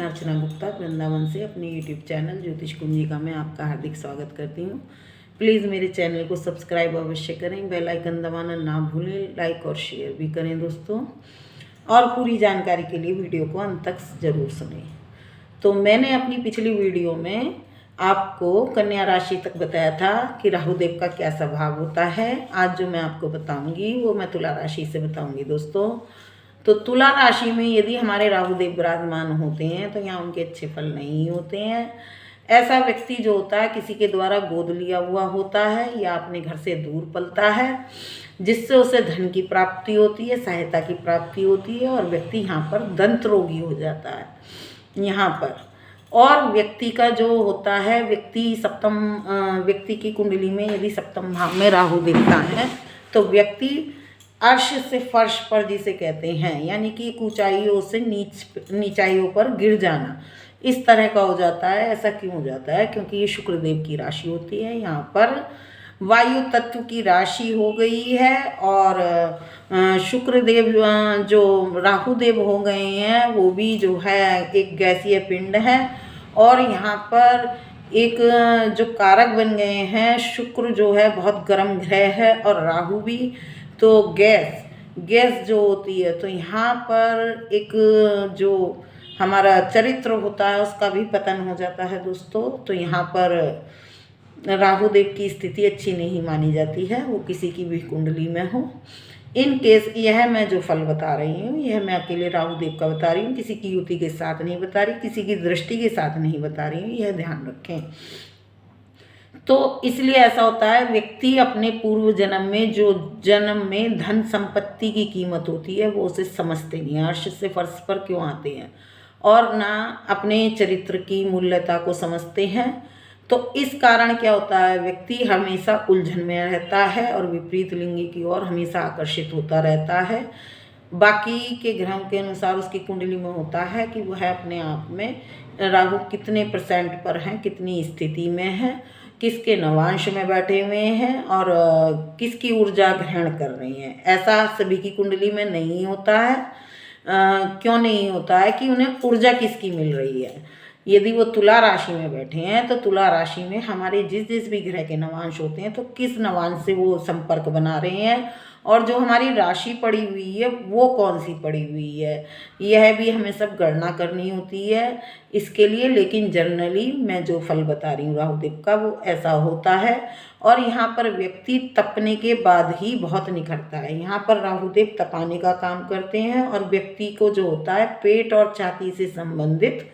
मैं अर्चना गुप्ता वृंदावन से अपने यूट्यूब चैनल ज्योतिष कुंजिका में आपका हार्दिक स्वागत करती हूँ। प्लीज़ मेरे चैनल को सब्सक्राइब अवश्य करें, बेल आइकन दबाना ना भूलें, लाइक और शेयर भी करें दोस्तों। और पूरी जानकारी के लिए वीडियो को अंत तक ज़रूर सुनें। तो मैंने अपनी पिछली वीडियो में आपको कन्या राशि तक बताया था कि राहु देव का क्या स्वभाव होता है। आज जो मैं आपको बताऊंगी वो मैं तुला राशि से बताऊंगी दोस्तों। तो तुला राशि में यदि हमारे राहु देव विराजमान होते हैं तो यहाँ उनके अच्छे फल नहीं होते हैं। ऐसा व्यक्ति जो होता है किसी के द्वारा गोद लिया हुआ होता है या अपने घर से दूर पलता है, जिससे उसे धन की प्राप्ति होती है, सहायता की प्राप्ति होती है और व्यक्ति यहाँ पर दंत रोगी हो जाता है यहाँ पर। और व्यक्ति का जो होता है व्यक्ति की कुंडली में यदि सप्तम भाव में राहु दिखता है तो व्यक्ति अर्श से फर्श पर जिसे कहते हैं, यानी कि ऊंचाइयों से नीचाइयों पर गिर जाना, इस तरह का हो जाता है। ऐसा क्यों हो जाता है? क्योंकि ये शुक्रदेव की राशि होती है। यहाँ पर वायु तत्व की राशि हो गई है और शुक्रदेव जो राहुदेव हो गए हैं वो भी जो है एक गैसीय पिंड है। और यहाँ पर एक जो कारक बन गए हैं, शुक्र जो है बहुत गर्म ग्रह है और राहु भी, तो गैस जो होती है, तो यहाँ पर एक जो हमारा चरित्र होता है उसका भी पतन हो जाता है दोस्तों। तो यहाँ पर राहु देव की स्थिति अच्छी नहीं मानी जाती है, वो किसी की भी कुंडली में हो। इन केस यह मैं जो फल बता रही हूँ यह मैं अकेले राहु देव का बता रही हूँ, किसी की युति के साथ नहीं बता रही, किसी की दृष्टि के साथ नहीं बता रही हूँ, यह ध्यान रखें। तो इसलिए ऐसा होता है, व्यक्ति अपने पूर्व जन्म में जो जन्म में धन संपत्ति की कीमत होती है वो उसे समझते नहीं है, अर्श से फर्श पर क्यों आते हैं, और ना अपने चरित्र की मूल्यता को समझते हैं। तो इस कारण क्या होता है, व्यक्ति हमेशा उलझन में रहता है और विपरीत लिंगी की ओर हमेशा आकर्षित होता रहता है। बाकी के ग्रहों के अनुसार उसकी कुंडली में होता है कि वह अपने आप में राहु कितने % पर हैं, कितनी स्थिति में है, किसके नवांश में बैठे हुए हैं और किसकी ऊर्जा ग्रहण कर रही हैं। ऐसा सभी की कुंडली में नहीं होता है। क्यों नहीं होता है? कि उन्हें ऊर्जा किसकी मिल रही है। यदि वो तुला राशि में बैठे हैं तो तुला राशि में हमारे जिस भी ग्रह के नवांश होते हैं तो किस नवांश से वो संपर्क बना रहे हैं, और जो हमारी राशि पड़ी हुई है वो कौन सी पड़ी हुई है, यह भी हमें सब गणना करनी होती है इसके लिए। लेकिन जनरली मैं जो फल बता रही हूँ राहुदेव का वो ऐसा होता है। और यहाँ पर व्यक्ति तपने के बाद ही बहुत निखरता है। यहाँ पर राहुदेव तपाने का काम करते हैं और व्यक्ति को जो होता है पेट और छाती से संबंधित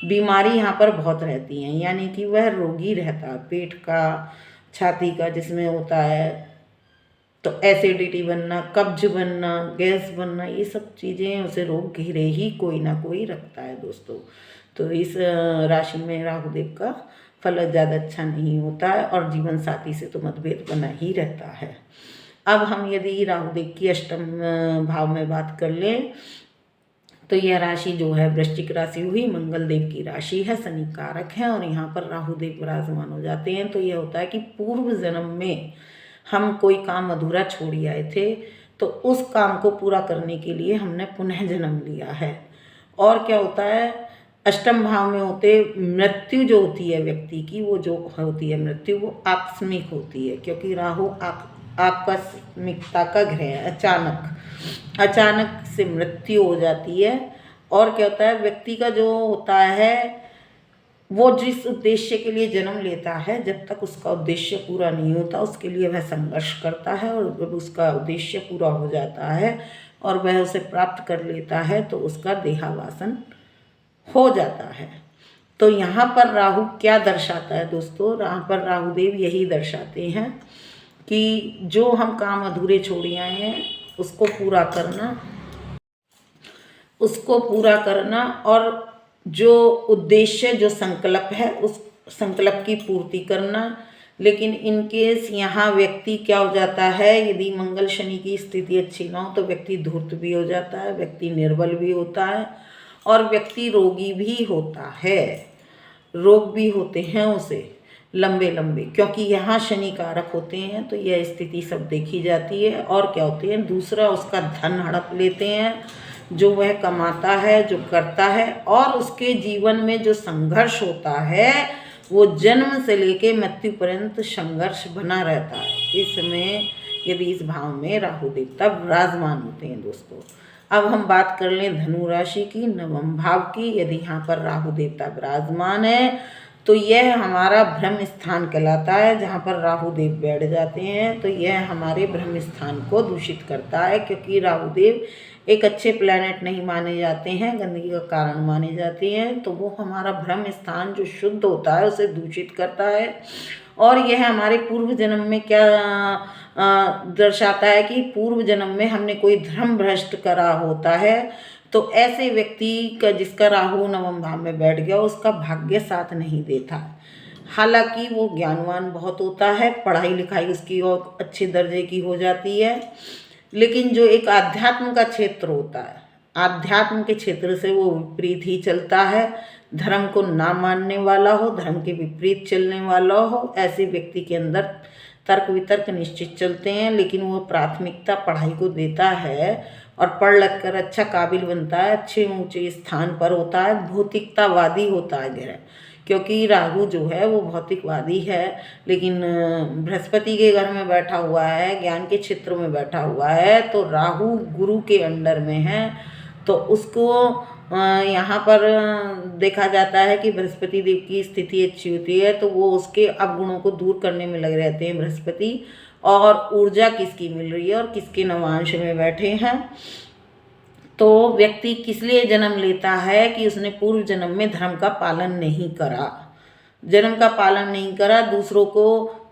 बीमारी यहाँ पर बहुत रहती हैं, यानी कि वह रोगी रहता है पेट का, छाती का, जिसमें होता है तो एसिडिटी बनना, कब्ज बनना, गैस बनना, ये सब चीज़ें उसे रोग घेरे ही कोई ना कोई रखता है दोस्तों। तो इस राशि में राहुदेव का फल ज़्यादा अच्छा नहीं होता है और जीवन साथी से तो मतभेद बना ही रहता है। अब हम यदि राहुदेव की अष्टम भाव में बात कर लें तो यह राशि जो है वृश्चिक राशि हुई, मंगल देव की राशि है, शनि कारक है और यहाँ पर राहु देव विराजमान हो जाते हैं। तो यह होता है कि पूर्व जन्म में हम कोई काम अधूरा छोड़ आए थे तो उस काम को पूरा करने के लिए हमने पुनः जन्म लिया है। और क्या होता है, अष्टम भाव में होते मृत्यु जो होती है व्यक्ति की, वो जो होती है मृत्यु वो आकस्मिक होती है, क्योंकि राहु आकस्मिकता का ग्रह है। अचानक से मृत्यु हो जाती है। और क्या होता है, व्यक्ति का जो होता है वो जिस उद्देश्य के लिए जन्म लेता है, जब तक उसका उद्देश्य पूरा नहीं होता उसके लिए वह संघर्ष करता है, और जब उसका उद्देश्य पूरा हो जाता है और वह उसे प्राप्त कर लेता है तो उसका देहावासन हो जाता है। तो यहाँ पर राहु क्या दर्शाता है दोस्तों? यहाँ पर राहुदेव यही दर्शाते हैं कि जो हम काम अधूरे छोड़ आए हैं उसको पूरा करना और जो उद्देश्य, जो संकल्प है उस संकल्प की पूर्ति करना। लेकिन इन केस यहाँ व्यक्ति क्या हो जाता है, यदि मंगल शनि की स्थिति अच्छी ना हो तो व्यक्ति धूर्त भी हो जाता है, व्यक्ति निर्बल भी होता है और व्यक्ति रोगी भी होता है। रोग भी होते हैं उसे लंबे, क्योंकि यहाँ शनि कारक होते हैं तो यह स्थिति सब देखी जाती है। और क्या होते हैं, दूसरा उसका धन हड़प लेते हैं, जो वह कमाता है, जो करता है, और उसके जीवन में जो संघर्ष होता है वो जन्म से लेके मृत्यु पर्यंत संघर्ष बना रहता है। इसमें यदि इस भाव में राहु देवता विराजमान होते हैं दोस्तों। अब हम बात कर लें धनु राशि की, नवम भाव की। यदि यहाँ पर राहु देवता विराजमान है तो यह हमारा ब्रह्म स्थान कहलाता है। जहाँ पर राहु देव बैठ जाते हैं तो यह हमारे ब्रह्म स्थान को दूषित करता है, क्योंकि राहु देव एक अच्छे प्लैनेट नहीं माने जाते हैं, गंदगी का कारण माने जाते हैं। तो वो हमारा ब्रह्म स्थान जो शुद्ध होता है उसे दूषित करता है। और यह हमारे पूर्व जन्म में क्या दर्शाता है कि पूर्व जन्म में हमने कोई धर्म भ्रष्ट करा होता है, तो ऐसे व्यक्ति का जिसका राहु नवम भाव में बैठ गया उसका भाग्य साथ नहीं देता। हालांकि वो ज्ञानवान बहुत होता है, पढ़ाई लिखाई उसकी और अच्छे दर्जे की हो जाती है, लेकिन जो एक आध्यात्म का क्षेत्र होता है, आध्यात्म के क्षेत्र से वो विपरीत ही चलता है। धर्म को ना मानने वाला हो, धर्म के विपरीत चलने वाला हो, ऐसे व्यक्ति के अंदर तर्क वितर्क निश्चित चलते हैं, लेकिन वो प्राथमिकता पढ़ाई को देता है और पढ़ लिख कर अच्छा काबिल बनता है, अच्छे ऊंचे स्थान पर होता है, भौतिकतावादी होता है गहरा, क्योंकि राहु जो है वो भौतिकवादी है। लेकिन बृहस्पति के घर में बैठा हुआ है, ज्ञान के क्षेत्र में बैठा हुआ है, तो राहु गुरु के अंडर में है, तो उसको यहाँ पर देखा जाता है कि बृहस्पति देव की स्थिति अच्छी होती है तो वो उसके अवगुणों को दूर करने में लगे रहते हैं बृहस्पति। और ऊर्जा किसकी मिल रही है और किसके नवांश में बैठे हैं। तो व्यक्ति किस लिए जन्म लेता है कि उसने पूर्व जन्म में धर्म का पालन नहीं करा, जन्म का पालन नहीं करा,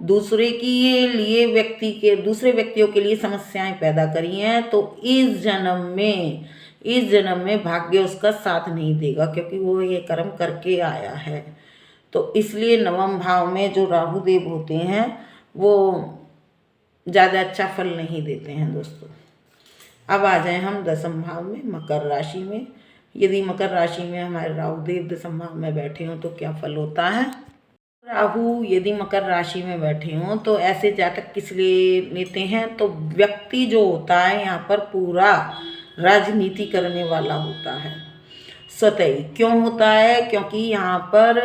दूसरे के लिए दूसरे व्यक्तियों के लिए समस्याएं पैदा करी हैं, तो इस जन्म में भाग्य उसका साथ नहीं देगा, क्योंकि वो ये कर्म करके आया है। तो इसलिए नवम भाव में जो राहु देव होते हैं वो ज़्यादा अच्छा फल नहीं देते हैं दोस्तों। अब आ जाएं हम दसम भाव में, मकर राशि में। यदि मकर राशि में हमारे राहु देव दसम भाव में बैठे हों तो क्या फल होता है। राहु यदि मकर राशि में बैठे हों तो ऐसे जातक किस लिए लेते हैं, तो व्यक्ति जो होता है यहाँ पर पूरा राजनीति करने वाला होता है स्वतः ही। क्यों होता है, क्योंकि यहाँ पर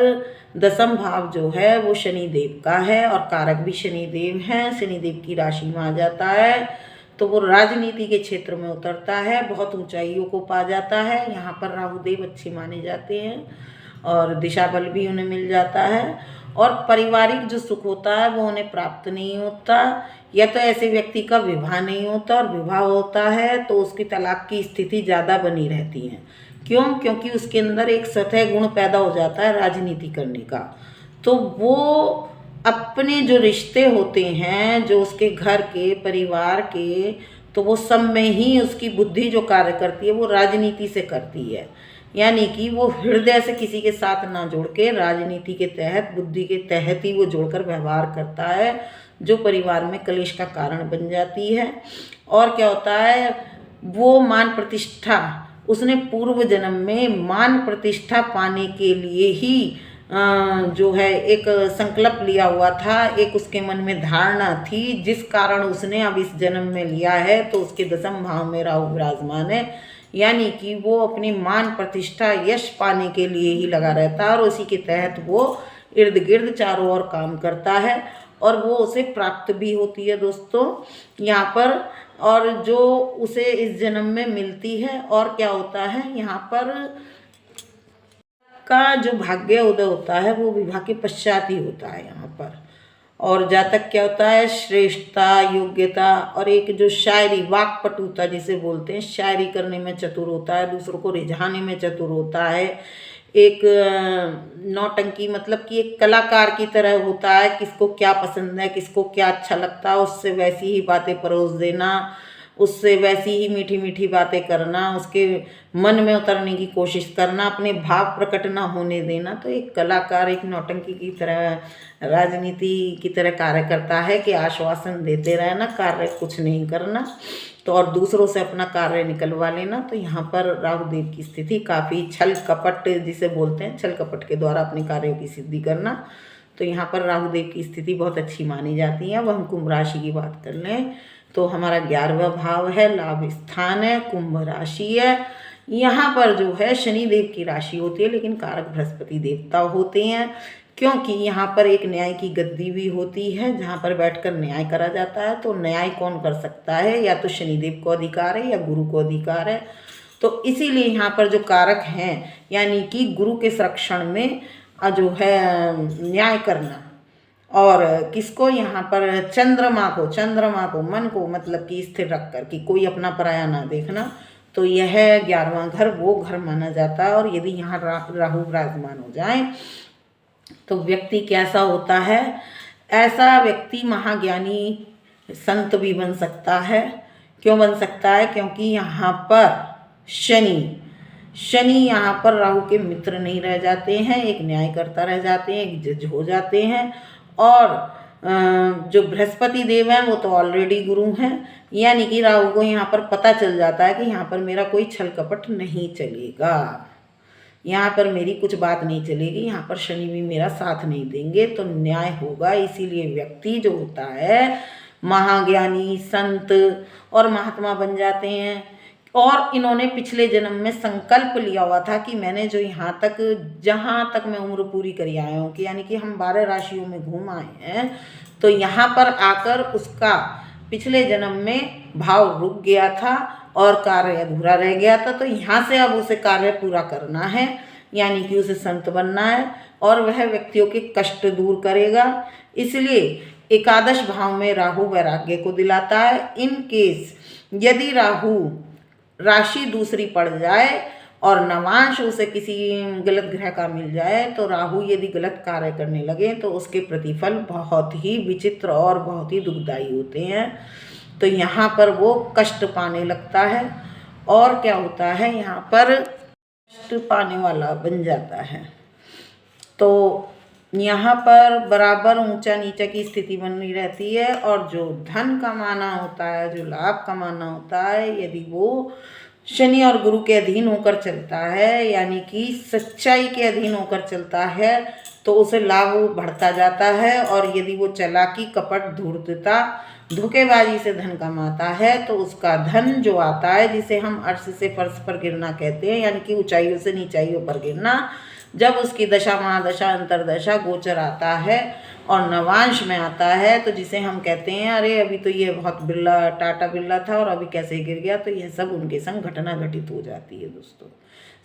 दसम भाव जो है वो शनिदेव का है और कारक भी शनिदेव हैं, शनिदेव की राशि में आ जाता है तो वो राजनीति के क्षेत्र में उतरता है, बहुत ऊंचाइयों को पा जाता है। यहाँ पर राहुदेव अच्छे माने जाते हैं और दिशा बल भी उन्हें मिल जाता है, और पारिवारिक जो सुख होता है वो उन्हें प्राप्त नहीं होता, या तो ऐसे व्यक्ति का विवाह नहीं होता, और विवाह होता है तो उसकी तलाक की स्थिति ज़्यादा बनी रहती है। क्यों, क्योंकि उसके अंदर एक सतह गुण पैदा हो जाता है राजनीति करने का। तो वो अपने जो रिश्ते होते हैं, जो उसके घर के परिवार के, तो वो सब में ही उसकी बुद्धि जो कार्य करती है वो राजनीति से करती है। यानी कि वो हृदय से किसी के साथ ना जोड़ के राजनीति के तहत, बुद्धि के तहत ही वो जोड़कर व्यवहार करता है, जो परिवार में कलेश का कारण बन जाती है। और क्या होता है, वो मान प्रतिष्ठा, उसने पूर्व जन्म में मान प्रतिष्ठा पाने के लिए ही जो है एक संकल्प लिया हुआ था, एक उसके मन में धारणा थी, जिस कारण उसने अब इस जन्म में लिया है। तो उसके दसम भाव में राहु विराजमान है, यानी कि वो अपनी मान प्रतिष्ठा यश पाने के लिए ही लगा रहता है, और उसी के तहत वो इर्द गिर्द चारों ओर काम करता है, और वो उसे प्राप्त भी होती है दोस्तों यहाँ पर, और जो उसे इस जन्म में मिलती है। और क्या होता है, यहाँ पर का जो भाग्य उदय होता है वो विवाह के पश्चात ही होता है यहाँ पर। और जातक क्या होता है, श्रेष्ठता, योग्यता, और एक जो शायरी, वाक्पटुता जिसे बोलते हैं, शायरी करने में चतुर होता है, दूसरों को रिझाने में चतुर होता है, एक नौटंकी मतलब कि एक कलाकार की तरह होता है, किसको क्या पसंद है, किसको क्या अच्छा लगता है उससे वैसी ही बातें परोस देना, उससे वैसी ही मीठी मीठी बातें करना, उसके मन में उतरने की कोशिश करना, अपने भाव प्रकट ना होने देना। तो एक कलाकार एक नौटंकी की तरह, राजनीति की तरह कार्य करता है कि आश्वासन देते रहना, कार्य कुछ नहीं करना, तो और दूसरों से अपना कार्य निकलवा लेना। तो यहाँ पर राहुदेव की स्थिति काफ़ी छल कपट जिसे बोलते हैं, छल कपट के द्वारा अपने कार्यों की सिद्धि करना। तो तो यहाँ पर राहु देव की स्थिति बहुत अच्छी मानी जाती है। अब हम कुंभ राशि की बात कर लें तो हमारा 11वां भाव है, लाभ स्थान है, कुंभ राशि है। यहाँ पर जो है शनि देव की राशि होती है, लेकिन कारक बृहस्पति देवता होते हैं, क्योंकि यहाँ पर एक न्याय की गद्दी भी होती है जहाँ पर बैठकर न्याय करा जाता है। तो न्याय कौन कर सकता है? या तो शनिदेव को अधिकार है या गुरु को अधिकार है। तो इसीलिए यहाँ पर जो कारक हैं, यानी कि गुरु के संरक्षण में जो है न्याय करना, और किसको? यहाँ पर चंद्रमा को मन को मतलब कि स्थिर रख कर कि कोई अपना पराया ना देखना, तो यह 11वां घर वो घर माना जाता है। और यदि यहाँ राहु विराजमान हो जाए तो व्यक्ति कैसा होता है? ऐसा व्यक्ति महाज्ञानी संत भी बन सकता है। क्यों बन सकता है? क्योंकि यहाँ पर शनि यहाँ पर राहु के मित्र नहीं रह जाते हैं, एक न्यायकर्ता रह जाते हैं, एक जज हो जाते हैं। और जो बृहस्पति देव हैं वो तो ऑलरेडी गुरु हैं, यानी कि राहु को यहाँ पर पता चल जाता है कि यहाँ पर मेरा कोई छल कपट नहीं चलेगा, यहाँ पर मेरी कुछ बात नहीं चलेगी, यहाँ पर शनि भी मेरा साथ नहीं देंगे, तो न्याय होगा। इसीलिए व्यक्ति जो होता है महाज्ञानी संत और महात्मा बन जाते हैं। और इन्होंने पिछले जन्म में संकल्प लिया हुआ था कि मैंने जो जहाँ तक मैं उम्र पूरी करी आया हूँ, कि यानी कि हम 12 राशियों में घूम आए हैं, तो यहाँ पर आकर उसका पिछले जन्म में भाव रुक गया था और कार्य अधूरा रह गया था। तो यहाँ से अब उसे कार्य पूरा करना है, यानी कि उसे संत बनना है, और वह व्यक्तियों के कष्ट दूर करेगा। इसलिए एकादश भाव में राहु वैराग्य को दिलाता है। इन केस यदि राहु राशि दूसरी पड़ जाए और नवांश उसे किसी गलत ग्रह का मिल जाए, तो राहु यदि गलत कार्य करने लगे तो उसके प्रतिफल बहुत ही विचित्र और बहुत ही दुखदायी होते हैं। तो यहाँ पर वो कष्ट पाने लगता है, और क्या होता है, यहाँ पर कष्ट पाने वाला बन जाता है। तो यहाँ पर बराबर ऊंचा नीचा की स्थिति बनी रहती है। और जो धन कमाना होता है, जो लाभ कमाना होता है, यदि वो शनि और गुरु के अधीन होकर चलता है, यानी कि सच्चाई के अधीन होकर चलता है, तो उसे लाभ बढ़ता जाता है। और यदि वो चालाकी, कपट, धूर्तता, धोखेबाजी से धन कमाता है, तो उसका धन जो आता है, जिसे हम अर्श से फर्श पर गिरना कहते हैं, यानी कि ऊंचाइयों से नीचाइयों पर गिरना, जब उसकी दशा, महादशा, अंतरदशा, गोचर आता है और नवांश में आता है, तो जिसे हम कहते हैं अरे अभी तो ये बहुत बिरला टाटा बिरला था और अभी कैसे गिर गया, तो यह सब उनके संग घटना घटित हो जाती है दोस्तों।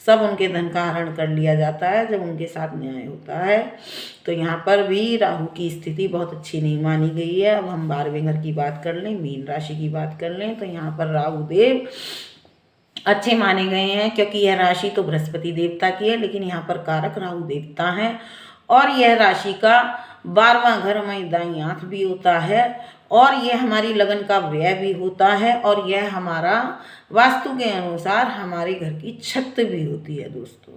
सब उनके धन का हरण कर लिया जाता है जब उनके साथ न्याय होता है। तो यहाँ पर भी राहु की स्थिति बहुत अच्छी नहीं मानी गई है। अब हम 12वें घर की बात कर लें, मीन राशि की बात कर लें, तो यहाँ पर राहु देव अच्छे माने गए हैं, क्योंकि यह राशि तो बृहस्पति देवता की है, लेकिन यहाँ पर कारक राहु देवता हैं। और यह राशि का 12वां घर हमारी दाईं आंख भी होता है, और यह हमारी लगन का व्यय भी होता है, और यह हमारा वास्तु के अनुसार हमारे घर की छत भी होती है दोस्तों।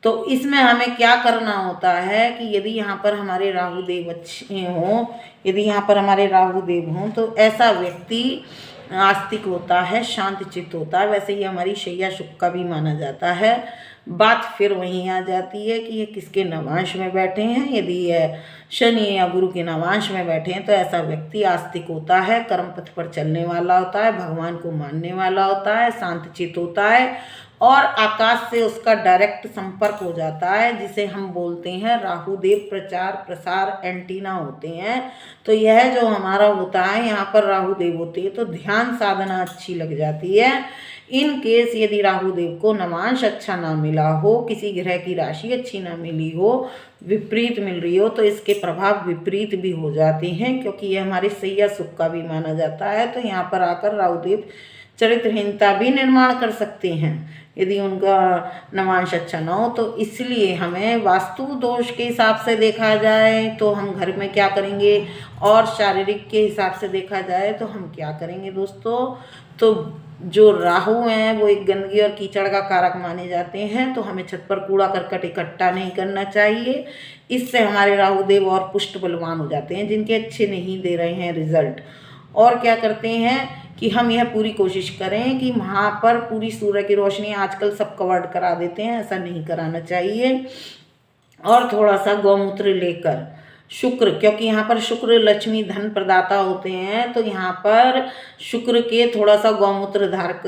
तो इसमें हमें क्या करना होता है कि यदि यहाँ पर हमारे राहु देव अच्छे हों, यदि यहाँ पर हमारे राहु देव हों, तो ऐसा व्यक्ति आस्तिक होता है, शांत चित्त होता है। वैसे ही हमारी शैया शुक का भी माना जाता है। बात फिर वहीं आ जाती है कि ये किसके नवांश में बैठे हैं। यदि ये शनि या गुरु के नवांश में बैठे हैं, तो ऐसा व्यक्ति आस्तिक होता है, कर्म पथ पर चलने वाला होता है, भगवान को मानने वाला होता है, शांत चित्त होता है, और आकाश से उसका डायरेक्ट संपर्क हो जाता है, जिसे हम बोलते हैं राहु देव प्रचार प्रसार एंटीना होते हैं। तो यह जो हमारा होता है, यहाँ पर राहु देव होते हैं, तो ध्यान साधना अच्छी लग जाती है। इन केस यदि राहु देव को नवांश अच्छा ना मिला हो, किसी ग्रह की राशि अच्छी ना मिली हो, विपरीत मिल रही हो, तो इसके प्रभाव विपरीत भी हो जाते हैं, क्योंकि यह हमारे सैया सुख का भी माना जाता है। तो यहाँ पर आकर राहु देव चरित्रहीनता भी निर्माण कर सकते हैं यदि उनका नवांश अच्छा ना हो। तो इसलिए हमें वास्तु दोष के हिसाब से देखा जाए तो हम घर में क्या करेंगे, और शारीरिक के हिसाब से देखा जाए तो हम क्या करेंगे दोस्तों। तो जो राहु हैं वो एक गंदगी और कीचड़ का कारक माने जाते हैं, तो हमें छत पर कूड़ा करकट इकट्ठा नहीं करना चाहिए। इससे हमारे राहु देव और पुष्ट बलवान हो जाते हैं, जिनके अच्छे नहीं दे रहे हैं रिजल्ट। और क्या करते हैं कि हम यह पूरी कोशिश करें कि वहाँ पर पूरी सूर्य की रोशनी, आजकल सब कवर्ड करा देते हैं, ऐसा नहीं कराना चाहिए। और थोड़ा सा गौमूत्र लेकर शुक्र, क्योंकि यहाँ पर शुक्र लक्ष्मी धन प्रदाता होते हैं, तो यहाँ पर शुक्र के थोड़ा सा गौमूत्र धारक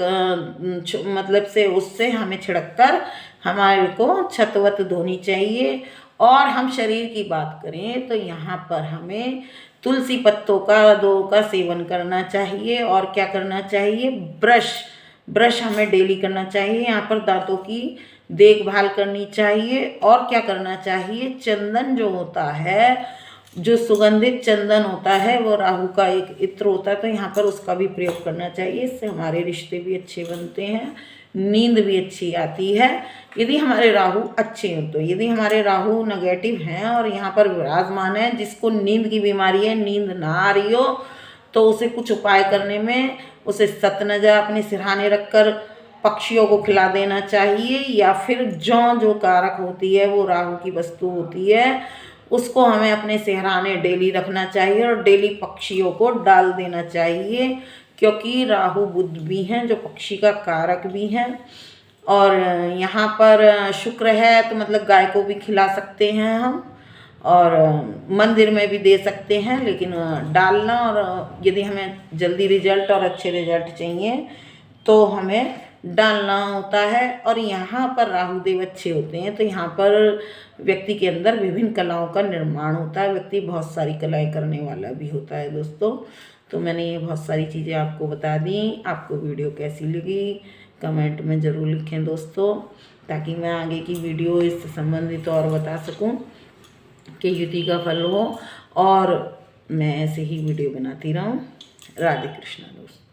मतलब से उससे हमें छिड़क कर हमारे को छतवत धोनी चाहिए। और हम शरीर की बात करें तो यहाँ पर हमें तुलसी पत्तों का सेवन करना चाहिए। और क्या करना चाहिए, ब्रश हमें डेली करना चाहिए। यहाँ पर दांतों की देखभाल करनी चाहिए। और क्या करना चाहिए, चंदन जो होता है, जो सुगंधित चंदन होता है, वो राहु का एक इत्र होता है, तो यहाँ पर उसका भी प्रयोग करना चाहिए। इससे हमारे रिश्ते भी अच्छे बनते हैं, नींद भी अच्छी आती है यदि हमारे राहु अच्छे हो तो। यदि हमारे राहु नेगेटिव हैं और यहाँ पर विराजमान है, जिसको नींद की बीमारी है, नींद ना आ रही हो, तो उसे कुछ उपाय करने में उसे सतनजा अपने सिरहाने रखकर पक्षियों को खिला देना चाहिए। या फिर जौ जो कारक होती है, वो राहु की वस्तु होती है, उसको हमें अपने सिरहाने डेली रखना चाहिए और डेली पक्षियों को डाल देना चाहिए, क्योंकि राहु बुध भी हैं जो पक्षी का कारक भी हैं। और यहाँ पर शुक्र है तो मतलब गाय को भी खिला सकते हैं हम, और मंदिर में भी दे सकते हैं, लेकिन डालना, और यदि हमें जल्दी रिजल्ट और अच्छे रिजल्ट चाहिए तो हमें डालना होता है। और यहाँ पर राहुदेव अच्छे होते हैं तो यहाँ पर व्यक्ति के अंदर विभिन्न कलाओं का निर्माण होता है, व्यक्ति बहुत सारी कलाएं करने वाला भी होता है दोस्तों। तो मैंने ये बहुत सारी चीज़ें आपको बता दी। आपको वीडियो कैसी लगी कमेंट में ज़रूर लिखें दोस्तों, ताकि मैं आगे की वीडियो इससे संबंधित और बता सकूं कि युति का फल हो और मैं ऐसे ही वीडियो बनाती रहूं। राधे कृष्णा दोस्तों।